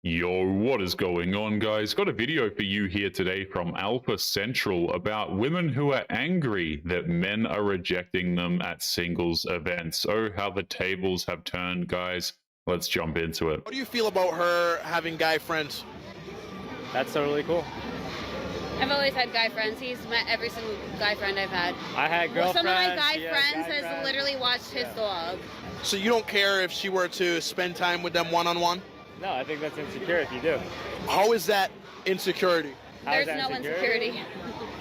Yo, what is going on, guys? Got a video for you here today from Alpha Central about women who are angry that men are rejecting them at singles events. Oh, how the tables have turned, guys. Let's jump into it. What do you feel about her having guy friends? That's totally cool. I've always had guy friends. He's met every single guy friend I've had. I had girlfriends. Some of my guy friends has literally watched his dog. So you don't care if she were to spend time with them one-on-one? No, I think that's insecure if you do. How is that insecurity? There's no insecurity.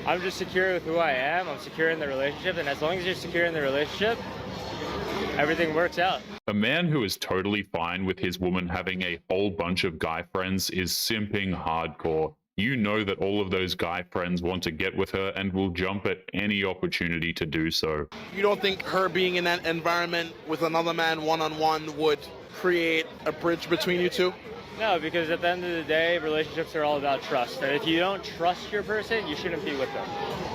I'm just secure with who I am. I'm secure in the relationship, and as long as you're secure in the relationship, everything works out. A man who is totally fine with his woman having a whole bunch of guy friends is simping hardcore. You know that all of those guy friends want to get with her and will jump at any opportunity to do so. You don't think her being in that environment with another man one-on-one would create a bridge between you two? No, because at the end of the day, relationships are all about trust. And if you don't trust your person, you shouldn't be with them,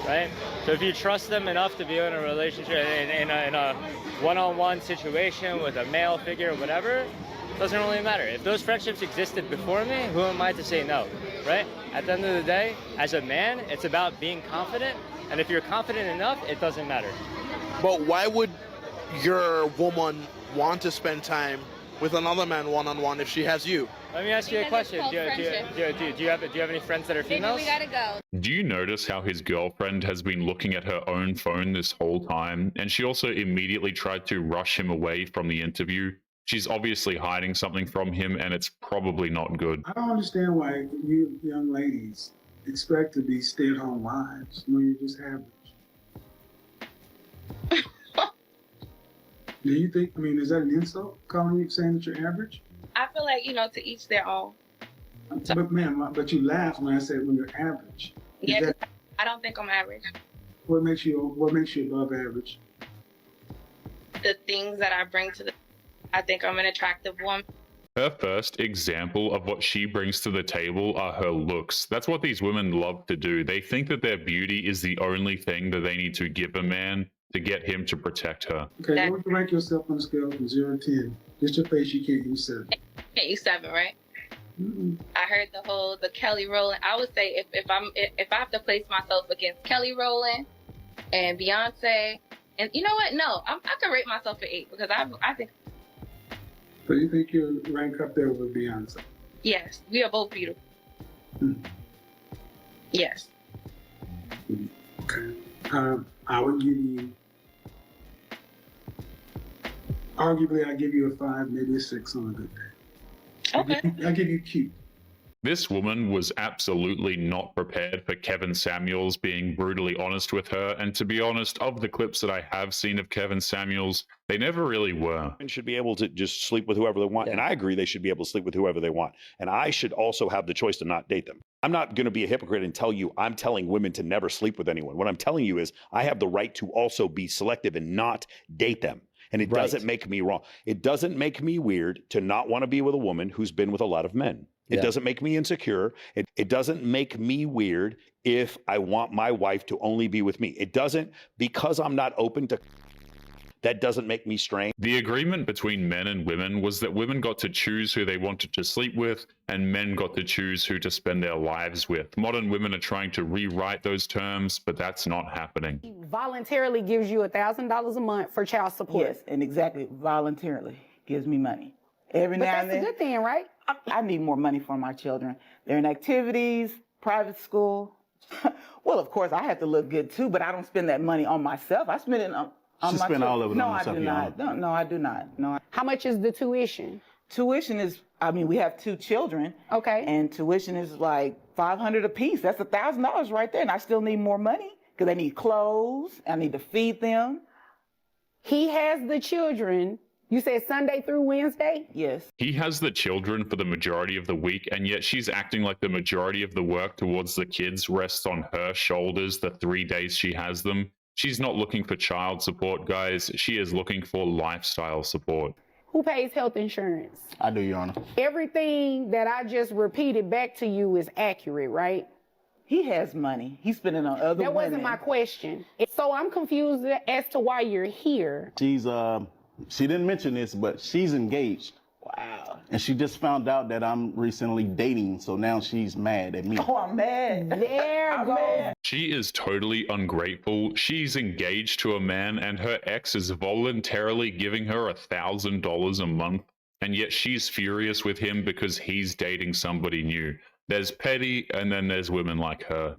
right? So if you trust them enough to be in a relationship, in a one-on-one situation with a male figure or whatever, it doesn't really matter. If those friendships existed before me, who am I to say no, right? At the end of the day, as a man, it's about being confident. And if you're confident enough, it doesn't matter. But why would your woman want to spend time with another man one-on-one if she has you? Let me ask you a question. Do you have any friends that are females? Maybe we gotta go. Do you notice how his girlfriend has been looking at her own phone this whole time? And she also immediately tried to rush him away from the interview. She's obviously hiding something from him, and it's probably not good. I don't understand why you young ladies expect to be stay-at-home wives when you're just average. Do you think, is that an insult, calling you, saying that you're average? I feel like, to each their own. But ma'am, but you laughed when I said when you're average. Yeah, I don't think I'm average. What makes you above average? The things that I bring to I think I'm an attractive woman. Her first example of what she brings to the table are her looks. That's what these women love to do. They think that their beauty is the only thing that they need to give a man to get him to protect her. Okay, what would you rank yourself on a scale from 0 to 10? Just your face, you can't use 7. Can't use 7, right? Mm-mm. I heard the Kelly Rowland. I would say if I have to place myself against Kelly Rowland and Beyonce, and you know what? No, I could rate myself an 8 because I think. So you think you'll rank up there with Beyonce? Yes, we are both beautiful. Yes. Okay. I would give you. Arguably, I give you a 5, maybe a 6 on a good day. Okay. I give you cute. This woman was absolutely not prepared for Kevin Samuels being brutally honest with her, and to be honest, of the clips that I have seen of Kevin Samuels, they never really were. Women should be able to just sleep with whoever they want, and I agree they should be able to sleep with whoever they want, and I should also have the choice to not date them. I'm not going to be a hypocrite and tell you I'm telling women to never sleep with anyone. What I'm telling you is I have the right to also be selective and not date them. And it doesn't make me wrong. It doesn't make me weird to not want to be with a woman who's been with a lot of men. It doesn't make me insecure. It doesn't make me weird if I want my wife to only be with me. It doesn't, because I'm not open to, that doesn't make me strange. The agreement between men and women was that women got to choose who they wanted to sleep with, and men got to choose who to spend their lives with. Modern women are trying to rewrite those terms, but that's not happening. He voluntarily gives you $1,000 a month for child support. Yes, and exactly, voluntarily gives me money. Every now and then. That's a good thing, right? I need more money for my children. They're in activities, private school. Well, of course, I have to look good too, but I don't spend that money on myself. I spend it on my children. All of it on herself. No, I do not. No, I do not. No. How much is the tuition? Tuition is, we have 2 children. Okay. And tuition is like $500 a piece. That's $1,000 right there. And I still need more money because they need clothes. I need to feed them. He has the children. You said Sunday through Wednesday? Yes. He has the children for the majority of the week, and yet she's acting like the majority of the work towards the kids rests on her shoulders the 3 days she has them. She's not looking for child support, guys. She is looking for lifestyle support. Who pays health insurance? I do, Your Honor. Everything that I just repeated back to you is accurate, right? He has money. He's spending on other women. That wasn't my question. So I'm confused as to why you're here. She didn't mention this, but she's engaged. Wow. And she just found out that I'm recently dating, so now she's mad at me. Oh, I'm mad. There goes. She is totally ungrateful. She's engaged to a man and her ex is voluntarily giving her $1,000 a month. And yet she's furious with him because he's dating somebody new. There's petty and then there's women like her.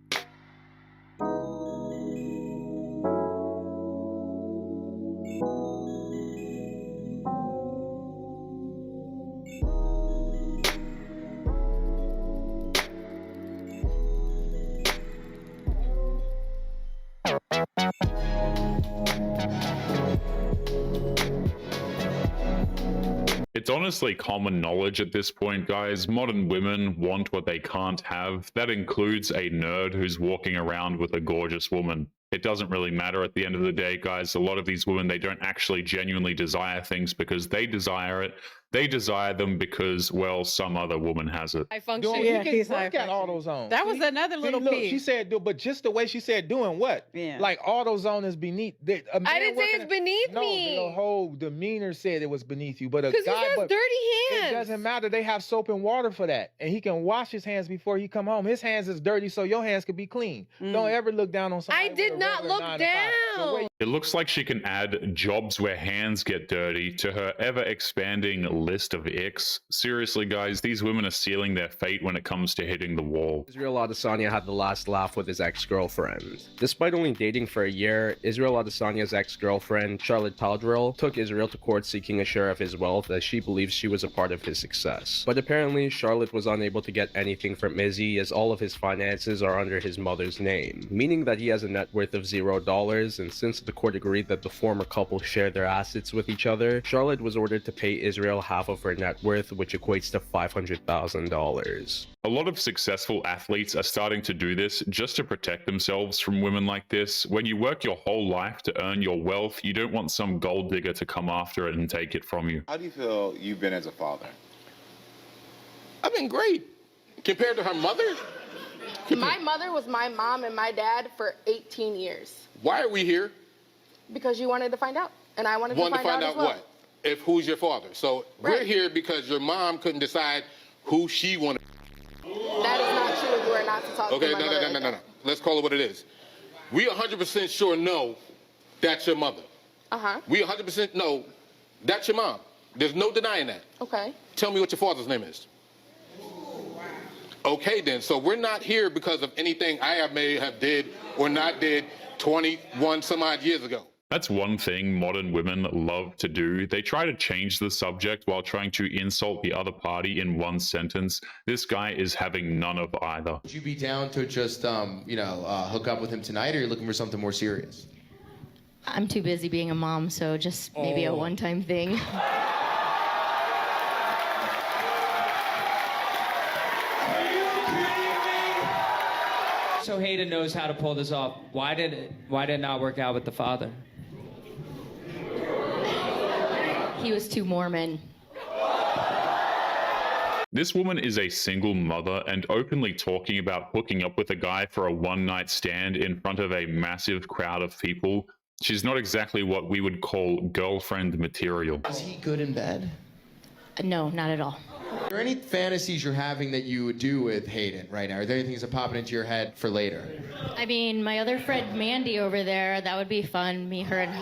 It's honestly common knowledge at this point, guys. Modern women want what they can't have. That includes a nerd who's walking around with a gorgeous woman. It doesn't really matter at the end of the day, guys. A lot of these women, they don't actually genuinely desire things because they desire it. They desire them because, well, some other woman has it. I function. Yeah, he's work at AutoZone. That was another little look, piece. she said, but just the way she said, doing what? Yeah. Like AutoZone is beneath. I didn't say it's beneath me. No, the whole demeanor said it was beneath you. But a Because he guy, has but dirty hands. it doesn't matter. They have soap and water for that, and he can wash his hands before he come home. His hands is dirty, so your hands could be clean. Don't ever look down on somebody. I did not look down. It looks like she can add jobs where hands get dirty to her ever-expanding list of icks. Seriously, guys, these women are sealing their fate when it comes to hitting the wall. Israel Adesanya had the last laugh with his ex-girlfriend. Despite only dating for a year, Israel Adesanya's ex-girlfriend, Charlotte Taldrell, took Israel to court seeking a share of his wealth as she believes she was a part of his success. But apparently, Charlotte was unable to get anything from Izzy as all of his finances are under his mother's name, meaning that he has a net worth of $0, and since the court agreed that the former couple shared their assets with each other, Charlotte was ordered to pay Israel half of her net worth, which equates to $500,000. A lot of successful athletes are starting to do this just to protect themselves from women like this. When you work your whole life to earn your wealth, you don't want some gold digger to come after it and take it from you. How do you feel you've been as a father? I've been great. Compared to her mother? My mother was my mom and my dad for 18 years. Why are we here? Because you wanted to find out, and I wanted to find out as well. What? If who's your father? So we're here because your mom couldn't decide who she wanted. That is not true. You are not to talk to my mother. No. Let's call it what it is. We 100% sure know that's your mother. We 100% know that's your mom. There's no denying that. Okay. Tell me what your father's name is. Okay, then. So we're not here because of anything I may have did or not did 21 some odd years ago. That's one thing modern women love to do. They try to change the subject while trying to insult the other party in one sentence. This guy is having none of either. Would you be down to just, hook up with him tonight, or are you looking for something more serious? I'm too busy being a mom, so just maybe a one-time thing. So Hayden knows how to pull this off. Why did it not work out with the father? He was too Mormon. This woman is a single mother and openly talking about hooking up with a guy for a one-night stand in front of a massive crowd of people. She's not exactly what we would call girlfriend material. Is he good in bed? No, not at all. Are there any fantasies you're having that you would do with Hayden right now? Are there any things that popping into your head for later? I mean, my other friend Mandy over there, that would be fun. Me, her, and...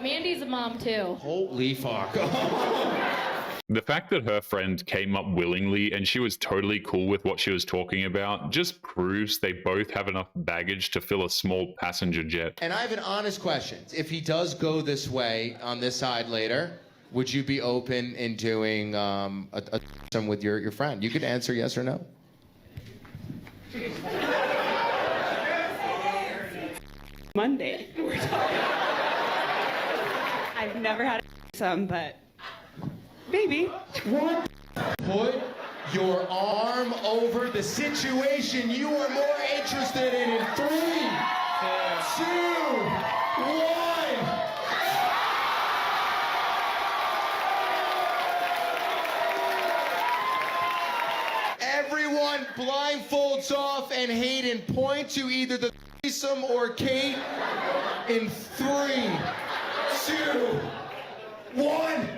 Mandy's a mom too. Holy fuck. The fact that her friend came up willingly and she was totally cool with what she was talking about just proves they both have enough baggage to fill a small passenger jet. And I have an honest question. If he does go this way on this side later, would you be open in doing a with your friend? You could answer yes or no. Monday. I've never had some, but maybe. What? Put your arm over the situation you are more interested in 3, 2, 1. blindfolds off, and Hayden point to either the threesome or Kate in 3, 2, 1.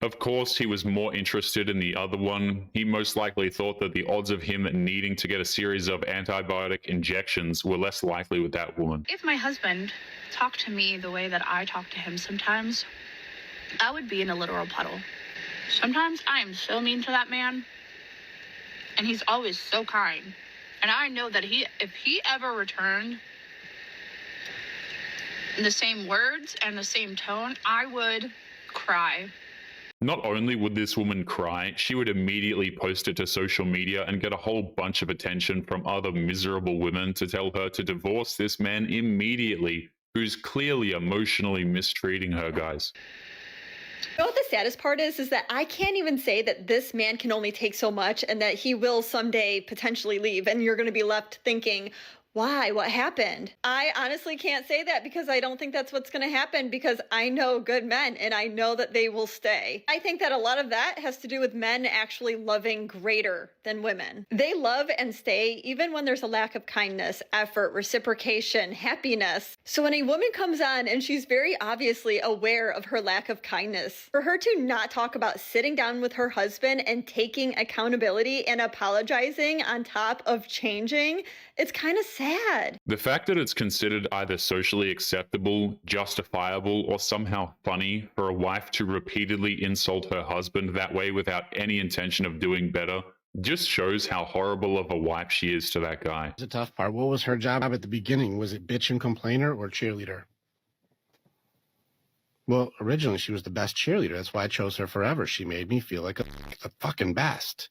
Of course, he was more interested in the other one. He most likely thought that the odds of him needing to get a series of antibiotic injections were less likely with that woman. If my husband talked to me the way that I talk to him sometimes, I would be in a literal puddle. Sometimes I am so mean to that man, and he's always so kind. And I know that if he ever returned in the same words and the same tone, I would cry. Not only would this woman cry, she would immediately post it to social media and get a whole bunch of attention from other miserable women to tell her to divorce this man immediately, who's clearly emotionally mistreating her, guys. You know what the saddest part is that I can't even say that this man can only take so much and that he will someday potentially leave, and you're going to be left thinking, why? What happened? I honestly can't say that because I don't think that's what's going to happen, because I know good men and I know that they will stay. I think that a lot of that has to do with men actually loving greater than women. They love and stay even when there's a lack of kindness, effort, reciprocation, happiness. So when a woman comes on and she's very obviously aware of her lack of kindness, for her to not talk about sitting down with her husband and taking accountability and apologizing on top of changing, it's kind of sad. The fact that it's considered either socially acceptable, justifiable, or somehow funny for a wife to repeatedly insult her husband that way without any intention of doing better just shows how horrible of a wife she is to that guy. The tough part, what was her job at the beginning? Was it bitch and complainer or cheerleader? Well, originally she was the best cheerleader. That's why I chose her forever. She made me feel like the fucking best.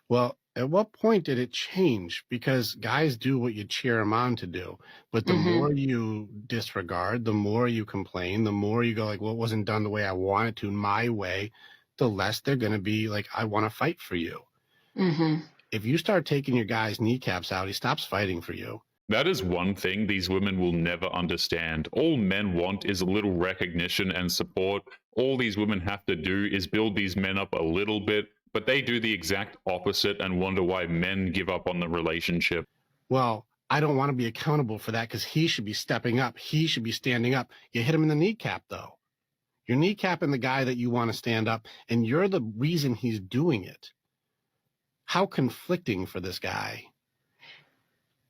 Well, at what point did it change? Because guys do what you cheer them on to do. But the more you disregard, the more you complain, the more you go like, well, it wasn't done the way I wanted to, my way, the less they're going to be like, I want to fight for you. If you start taking your guy's kneecaps out, he stops fighting for you. That is one thing these women will never understand. All men want is a little recognition and support. All these women have to do is build these men up a little bit, but they do the exact opposite and wonder why men give up on the relationship. Well, I don't want to be accountable for that because he should be stepping up. He should be standing up. You hit him in the kneecap, though. You're kneecapping the guy that you want to stand up, and you're the reason he's doing it. How conflicting for this guy.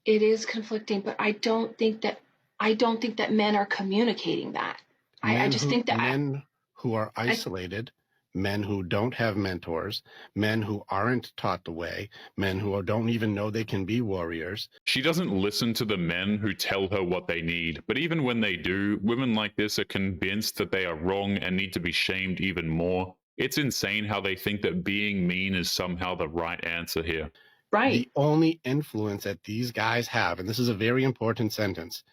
It is conflicting, but I don't think that men are communicating that. I just think that men who are isolated, men who don't have mentors, men who aren't taught the way, men who don't even know they can be warriors. She doesn't listen to the men who tell her what they need, but even when they do, women like this are convinced that they are wrong and need to be shamed even more. It's insane how they think that being mean is somehow the right answer here. Right. The only influence that these guys have, and this is a very important sentence,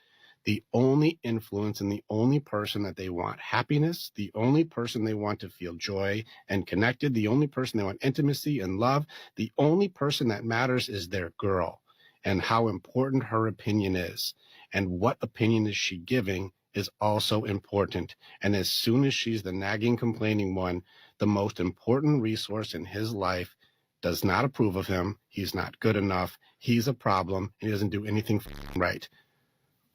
the only influence and the only person that they want happiness, the only person they want to feel joy and connected, the only person they want intimacy and love, the only person that matters is their girl and how important her opinion is. And what opinion is she giving is also important. And as soon as she's the nagging, complaining one, the most important resource in his life does not approve of him. He's not good enough. He's a problem. He doesn't do anything right.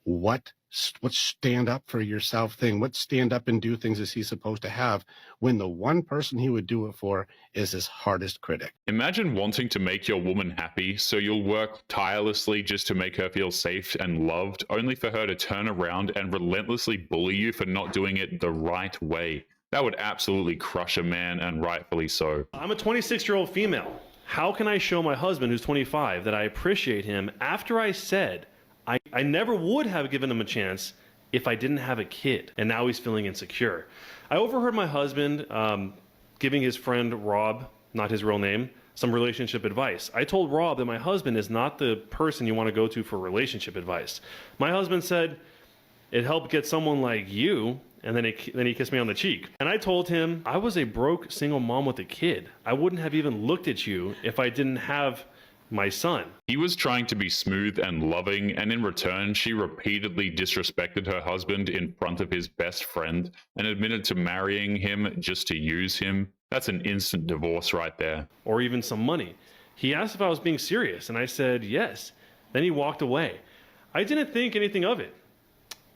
What stand up for yourself thing? What stand up and do things is he supposed to have when the one person he would do it for is his hardest critic? Imagine wanting to make your woman happy, so you'll work tirelessly just to make her feel safe and loved, only for her to turn around and relentlessly bully you for not doing it the right way. That would absolutely crush a man, and rightfully so. I'm a 26-year-old female. How can I show my husband, who's 25, that I appreciate him after I said I never would have given him a chance if I didn't have a kid, and now he's feeling insecure? I overheard my husband giving his friend Rob, not his real name, some relationship advice. I told Rob that my husband is not the person you want to go to for relationship advice. My husband said, it helped get someone like you, and then he kissed me on the cheek. And I told him I was a broke single mom with a kid. I wouldn't have even looked at you if I didn't have my son. He was trying to be smooth and loving, and in return, she repeatedly disrespected her husband in front of his best friend and admitted to marrying him just to use him. That's an instant divorce right there. Or even some money. He asked if I was being serious, and I said yes. Then he walked away. I didn't think anything of it.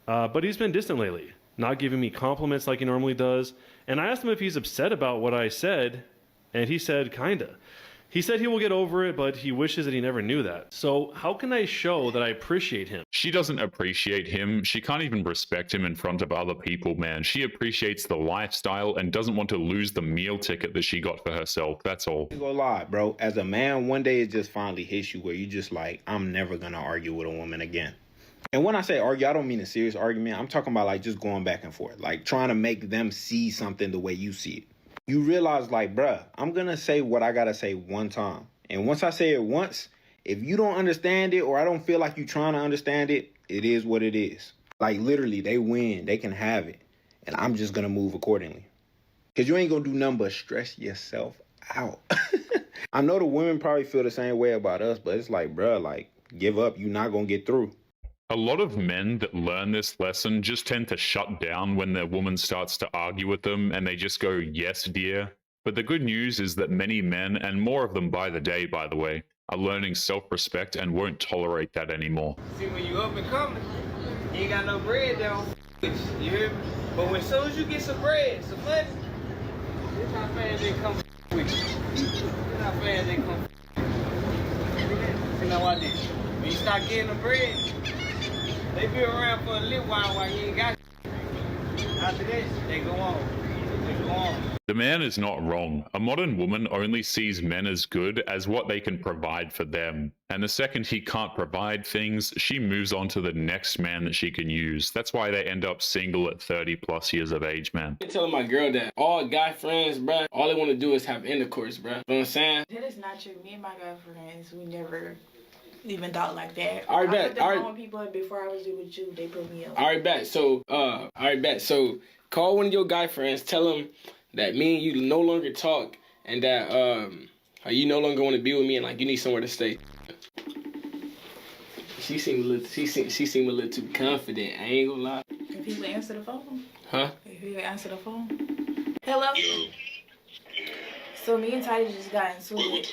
But he's been distant lately, not giving me compliments like he normally does. And I asked him if he's upset about what I said, and he said kinda. He said he will get over it, but he wishes that he never knew that. So how can I show that I appreciate him? She doesn't appreciate him. She can't even respect him in front of other people, man. She appreciates the lifestyle and doesn't want to lose the meal ticket that she got for herself. That's all. I ain't gonna lie, bro. As a man, one day it just finally hits you where you just like, I'm never gonna argue with a woman again. And when I say argue, I don't mean a serious argument. I'm talking about like just going back and forth, like trying to make them see something the way you see it. You realize like, bruh, I'm gonna say what I gotta say one time. And once I say it once, if you don't understand it or I don't feel like you trying to understand it, it is what it is. Like literally, they win, they can have it. And I'm just gonna move accordingly. Cause you ain't gonna do nothing but stress yourself out. I know the women probably feel the same way about us, but it's like, bruh, like give up, you're not gonna get through. A lot of men that learn this lesson just tend to shut down when their woman starts to argue with them and they just go, yes, dear. But the good news is that many men, and more of them by the day, by the way, are learning self-respect and won't tolerate that anymore. See, when you up and coming, you ain't got no bread down, you hear me? But when soon as you get some bread, some money, this how fast they come with you. This how fast they come. You know what I did? When you start getting the bread, they be around for a little while you ain't got it. After this, they go on. They go on. The man is not wrong. A modern woman only sees men as good as what they can provide for them. And the second he can't provide things, she moves on to the next man that she can use. That's why they end up single at 30 plus years of age, man. I'm telling my girl that all guy friends, bruh, all they want to do is have intercourse, bruh. You know what I'm saying? That is not true. Me and my guy friends, we never even thought like that. All right, bet. I put them on people, and before I was with you, they put me up. All right, bet. So, So, call one of your guy friends. Tell them that me and you no longer talk, and that you no longer want to be with me, and like you need somewhere to stay. She seemed a little too confident. I ain't gonna lie. If he would answer the phone. Huh? If he would answer the phone. Hello. Yo. So me and Teddy just got into it.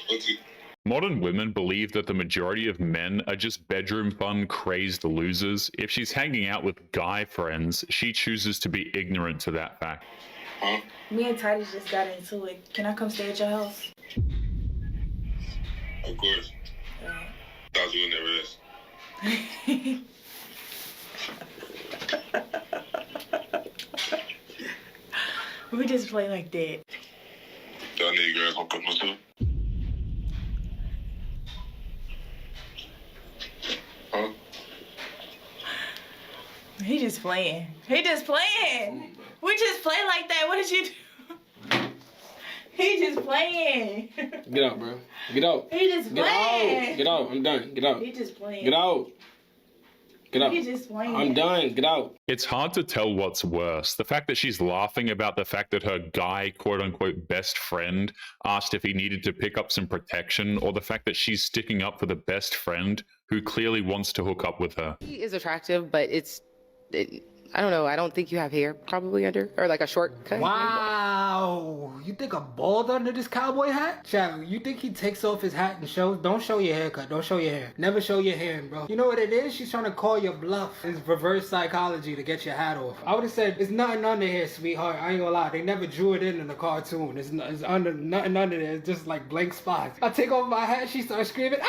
Modern women believe that the majority of men are just bedroom fun, crazed losers. If she's hanging out with guy friends, she chooses to be ignorant to that fact. Huh? Me and Titus just got into it. Can I come stay at your house? Of course. Thought you never is. We just play like that. Y'all need girls on Christmas too? Huh? He just playing. He just playing. We just play like that. What did you do? He just playing. Get out, bro. Get out. He just playing. Get out. I'm done. Get out. He just playing. Get out. Get out. He just playing. I'm done. Get out. It's hard to tell what's worse. The fact that she's laughing about the fact that her guy, quote unquote, best friend asked if he needed to pick up some protection, or the fact that she's sticking up for the best friend who clearly wants to hook up with her. He is attractive, but I don't know. I don't think you have hair probably under, or like a short cut. Wow. You think I'm bald under this cowboy hat? Shadow, you think he takes off his hat and shows? Don't show your haircut. Don't show your hair. Never show your hair, bro. You know what it is? She's trying to call your bluff. It's reverse psychology to get your hat off. I would have said, it's nothing under here, sweetheart. I ain't gonna lie. They never drew it in the cartoon. It's under nothing under there. It's just like blank spots. I take off my hat. She starts screaming, ah!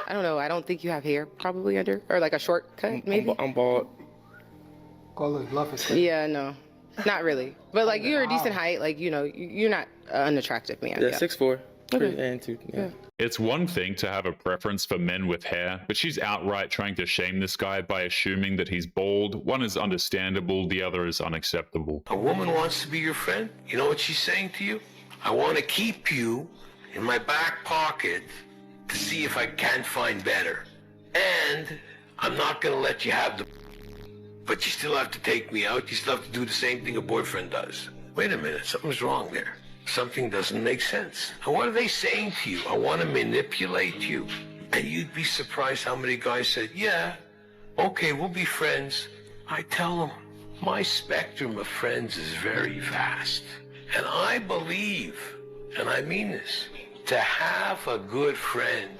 I don't know. I don't think you have hair probably under, or like a short cut maybe. I'm bald. Call it bluff. Yeah, no. Not really. But like you're a decent height, like you know, you're not an unattractive man. Yeah, 6'4". Okay. And 2. Yeah. It's one thing to have a preference for men with hair, but she's outright trying to shame this guy by assuming that he's bald. One is understandable, the other is unacceptable. A woman wants to be your friend. You know what she's saying to you? I want to keep you in my back pocket to see if I can't find better. And I'm not going to let you have the... But you still have to take me out. You still have to do the same thing a boyfriend does. Wait a minute, something's wrong there. Something doesn't make sense. And what are they saying to you? I want to manipulate you. And you'd be surprised how many guys said, yeah, okay, we'll be friends. I tell them, my spectrum of friends is very vast. And I believe, and I mean this, to have a good friend,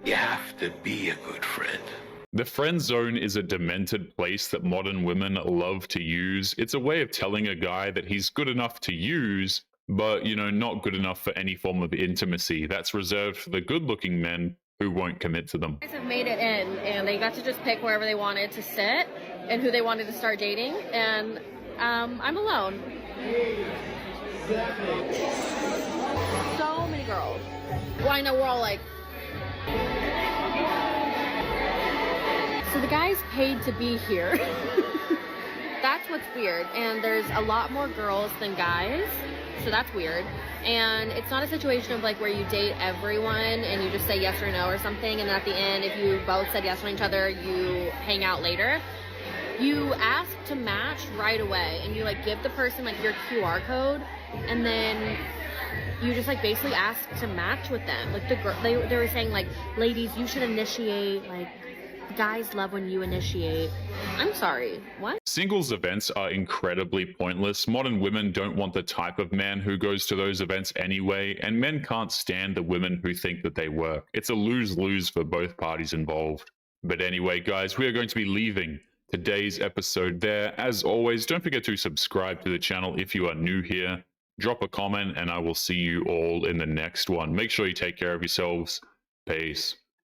you have to be a good friend. The friend zone is a demented place that modern women love to use. It's a way of telling a guy that he's good enough to use, but, you know, not good enough for any form of intimacy. That's reserved for the good-looking men who won't commit to them. Guys have made it in, and they got to just pick wherever they wanted to sit and who they wanted to start dating, and I'm alone. So many girls. Well, I know we're all like... So the guys paid to be here. That's what's weird. And there's a lot more girls than guys, so that's weird. And it's not a situation of like where you date everyone and you just say yes or no or something, and then at the end, if you both said yes to each other, you hang out later. You ask to match right away, and you like give the person like your QR code, and then you just like basically ask to match with them. Like the girl, they were saying like, ladies, you should initiate. Like, guys love when you initiate. I'm sorry, what? Singles events are incredibly pointless. Modern women don't want the type of man who goes to those events anyway, and men can't stand the women who think that they work. It's a lose-lose for both parties involved. But anyway, guys, we are going to be leaving today's episode there. As always, don't forget to subscribe to the channel if you are new here. Drop a comment, and I will see you all in the next one. Make sure you take care of yourselves. Peace.